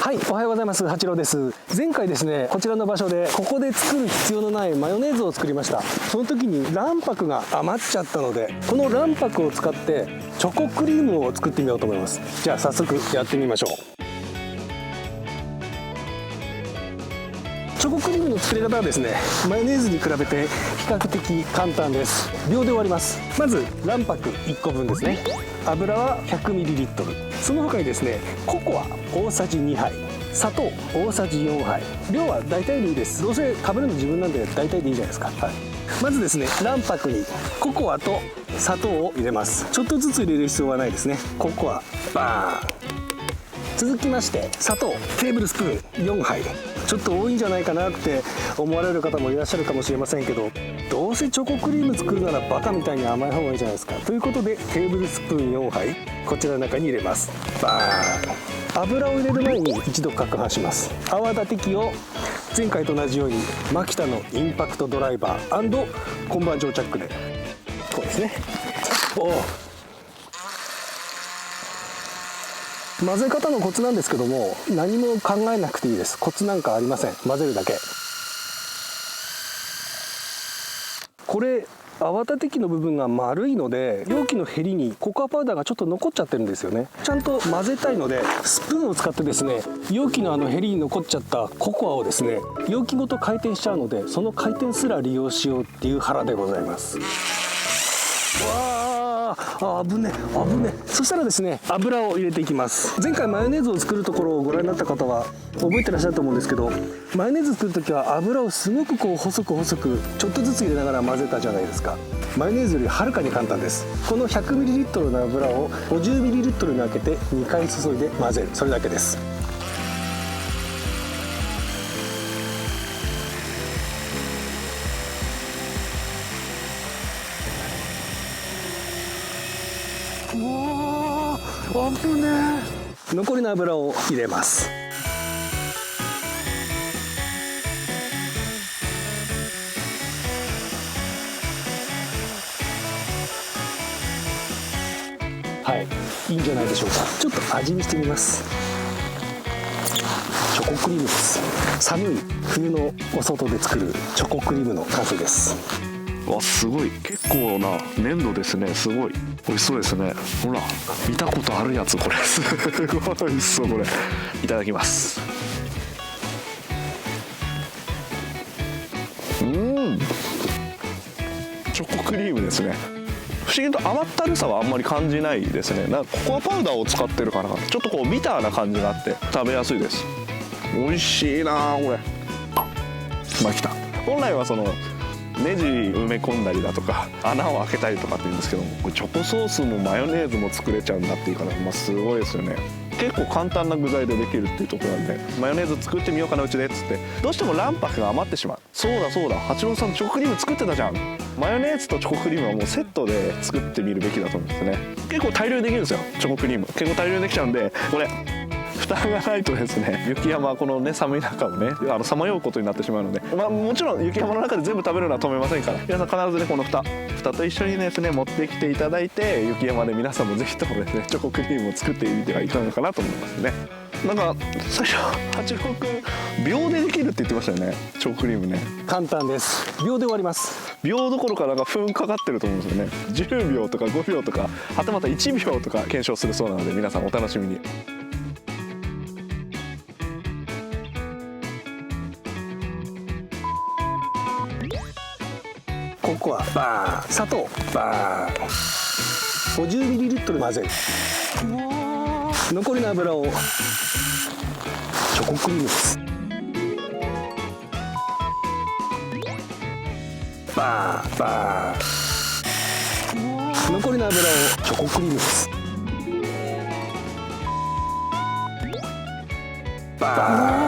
はい、おはようございます。八郎です。前回ですね、こちらの場所でここで作る必要のないマヨネーズを作りました。その時に卵白が余っちゃったので、この卵白を使ってチョコクリームを作ってみようと思います。じゃあ早速やってみましょう。チョコクリームの作り方はですね、マヨネーズに比べて比較的簡単です。秒で終わります。まず卵白1個分ですね。油は 100ml、 その他にですね、ココア大さじ2杯、砂糖大さじ4杯、量は大体でいいです。どうせ食べるの自分なんで大体でいいじゃないですか。はい、まずですね、卵白にココアと砂糖を入れます。ちょっとずつ入れる必要はないですね。ココアバーン、続きまして砂糖テーブルスプーン4杯。ちょっと多いんじゃないかなって思われる方もいらっしゃるかもしれませんけど、どうせチョコクリーム作るならバカみたいに甘い方がいいじゃないですか。ということでテーブルスプーン4杯こちらの中に入れます。バーン、油を入れる前に一度攪拌します。泡立て器を前回と同じようにマキタのインパクトドライバー&コンバージョンチャックでこうですね。混ぜ方のコツなんですけども、何も考えなくていいです。コツなんかありません。混ぜるだけ。これ泡立て器の部分が丸いので、容器のへりにココアパウダーがちょっと残っちゃってるんですよね。ちゃんと混ぜたいのでスプーンを使ってですね、容器のへりに残っちゃったココアをですね、容器ごと回転しちゃうので、その回転すら利用しようっていう腹でございます。危ね。そしたらですね、油を入れていきます。前回マヨネーズを作るところをご覧になった方は覚えてらっしゃると思うんですけど、マヨネーズ作る時は油をすごく細くちょっとずつ入れながら混ぜたじゃないですか。マヨネーズよりはるかに簡単です。この 100ml の油を 50ml に分けて2回注いで混ぜる、それだけです。危ねえ。残りの油を入れます。はい、いいんじゃないでしょうか。ちょっと味見してみます。チョコクリームです。寒い冬のお外で作るチョコクリームの完成です。わ、すごい、結構な粘度ですね。すごい美味しそうですね。ほら、見たことあるやつ、これすごい美味しそう。これいただきます。チョコクリームですね。不思議と甘ったるさはあんまり感じないですね。なんかココアパウダーを使ってるから、ちょっとこうビターな感じがあって食べやすいです。美味しいなこれ。まあ来た。本来はそのネジ埋め込んだりだとか穴を開けたりとかって言うんですけども、これチョコソースもマヨネーズも作れちゃうんだっていうから、すごいですよね。結構簡単な具材でできるっていうところなんで、マヨネーズ作ってみようかなうちでっつって、どうしても卵白が余ってしまう。そうだ、八郎さんチョコクリーム作ってたじゃん。マヨネーズとチョコクリームはもうセットで作ってみるべきだと思うんですね。結構大量にできるんですよ。チョコクリーム結構大量にできちゃうんで、これ蓋がないとですね、雪山このね寒い中をねさまようことになってしまうので、もちろん雪山の中で全部食べるのは止めませんから、皆さん必ずねこの蓋と一緒にですね持ってきていただいて、雪山で皆さんもぜひともですねチョコクリームを作ってみてはいかがかなと思いますね。なんか最初八郎くん秒でできるって言ってましたよね。チョコクリームね、簡単です。秒で終わります。秒どころかなんか分かかってると思うんですよね。10秒とか5秒とか、はたまた1秒とか検証するそうなので、皆さんお楽しみに。ココアバーン、砂糖バーン、50ml 混ぜる。残りの油をチョコクリームです。バーン、残りの油をチョコクリームです。バーン。